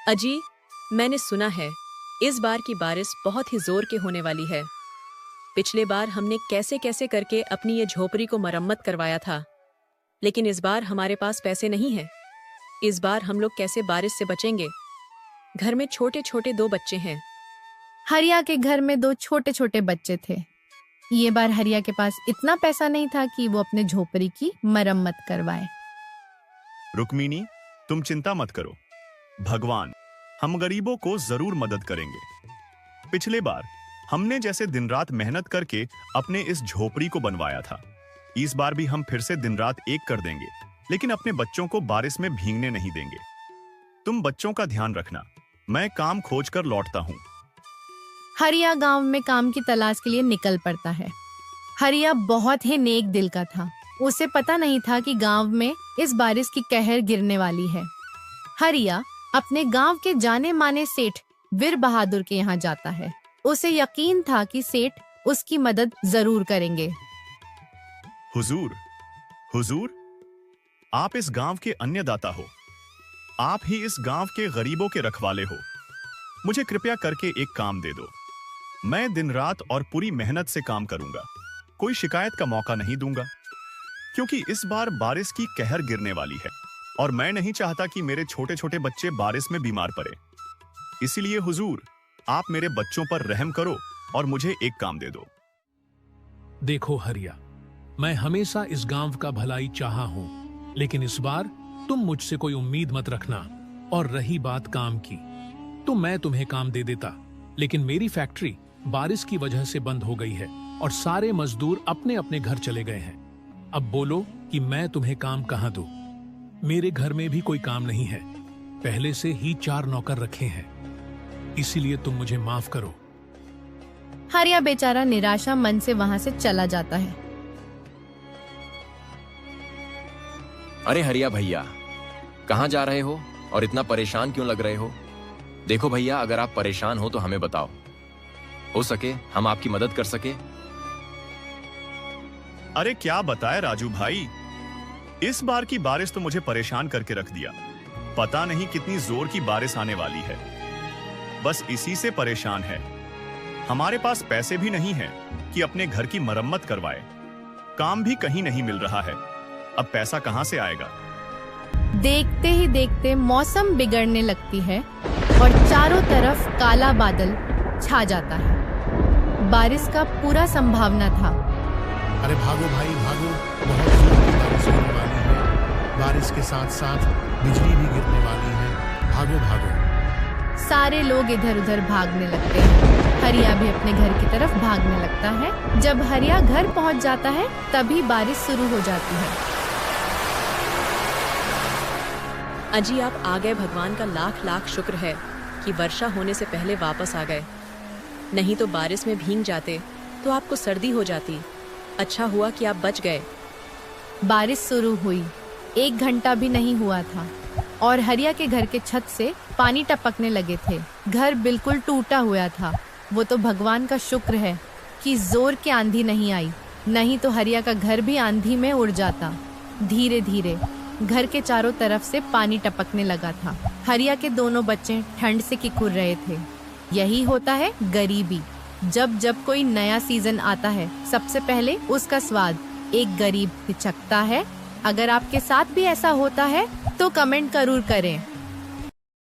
अजी, मैंने सुना है इस बार की बारिश बहुत ही जोर के होने वाली है। पिछले बार हमने कैसे कैसे करके अपनी ये झोपड़ी को मरम्मत करवाया था, लेकिन इस बार हमारे पास पैसे नहीं हैं। इस बार हम लोग कैसे बारिश से बचेंगे? घर में छोटे छोटे 2 बच्चे हैं। हरिया के घर में 2 छोटे छोटे बच्चे थे। ये बार हरिया के पास इतना पैसा नहीं था कि वो अपने झोपड़ी की मरम्मत करवाए। रुक्मिणी, तुम चिंता मत करो, भगवान हम गरीबों को जरूर मदद करेंगे। पिछले बार हमने जैसे दिन रात मेहनत करके अपने इस झोपड़ी को बनवाया था, इस बार भी हम फिर से दिन रात एक कर देंगे, लेकिन अपने बच्चों को बारिश में भीगने नहीं देंगे। तुम बच्चों का ध्यान रखना, मैं काम खोज कर लौटता हूँ। हरिया गांव में काम की तलाश के लिए निकल पड़ता है। हरिया बहुत ही नेक दिल का था। उसे पता नहीं था कि गांव में इस बारिश की कहर गिरने वाली है। हरिया अपने गांव के जाने माने सेठ वीर बहादुर के यहाँ जाता है। उसे यकीन था कि सेठ उसकी मदद जरूर करेंगे। हुजूर, हुजूर, आप इस गांव के अन्नदाता हो, आप ही इस गांव के गरीबों के रखवाले हो। मुझे कृपया करके एक काम दे दो। मैं दिन रात और पूरी मेहनत से काम करूंगा, कोई शिकायत का मौका नहीं दूंगा, क्योंकि इस बार बारिश की कहर गिरने वाली है और मैं नहीं चाहता कि मेरे छोटे छोटे बच्चे बारिश में बीमार पड़े। इसीलिए हुजूर, आप मेरे बच्चों पर रहम करो और मुझे एक काम दे दो। देखो हरिया, मैं हमेशा इस गांव का भलाई चाहा हूं, लेकिन इस बार तुम मुझसे कोई उम्मीद मत रखना। और रही बात काम की, तो मैं तुम्हें काम दे देता, लेकिन मेरी फैक्ट्री बारिश की वजह से बंद हो गई है और सारे मजदूर अपने अपने घर चले गए हैं। अब बोलो कि मैं तुम्हें काम कहां दूं? मेरे घर में भी कोई काम नहीं है, पहले से ही 4 नौकर रखे हैं, इसीलिए तुम मुझे माफ करो। हरिया बेचारा निराशा मन से वहां से चला जाता है। अरे हरिया भैया, कहाँ जा रहे हो और इतना परेशान क्यों लग रहे हो? देखो भैया, अगर आप परेशान हो तो हमें बताओ, हो सके हम आपकी मदद कर सके। अरे क्या बताए राजू भाई, इस बार की बारिश तो मुझे परेशान करके रख दिया। पता नहीं कितनी जोर की बारिश आने वाली है, बस इसी से परेशान है। हमारे पास पैसे भी नहीं हैं कि अपने घर की मरम्मत करवाए, काम भी कहीं नहीं मिल रहा है, अब पैसा कहां से आएगा? देखते ही देखते मौसम बिगड़ने लगती है और चारों तरफ काला बादल छा जाता है। बारिश का पूरा संभावना था। अरे भागो भाई भागो, बहुत जोर की बारिश होने वाली है, बारिश के साथ साथ बिजली भी गिरने वाली है, भागो भागो। सारे लोग इधर उधर भागने लगते हैं। हरिया भी अपने घर की तरफ भागने लगता है। जब हरिया घर पहुंच जाता है तभी बारिश शुरू हो जाती है। अजी, आप आ गए, भगवान का लाख लाख शुक्र है कि वर्षा होने से पहले वापस आ गए, नहीं तो बारिश में भीग जाते तो आपको सर्दी हो जाती। अच्छा हुआ कि आप बच गए। बारिश शुरू हुई, 1 घंटा भी नहीं हुआ था और हरिया के घर के छत से पानी टपकने लगे थे। घर बिल्कुल टूटा हुआ था। वो तो भगवान का शुक्र है कि जोर की आंधी नहीं आई, नहीं तो हरिया का घर भी आंधी में उड़ जाता। धीरे धीरे घर के चारों तरफ से पानी टपकने लगा था। हरिया के दोनों बच्चे ठंड से किकुर रहे थे। यही होता है गरीबी। जब जब कोई नया सीजन आता है, सबसे पहले उसका स्वाद एक गरीब हिचकता है। अगर आपके साथ भी ऐसा होता है तो कमेंट जरूर करें।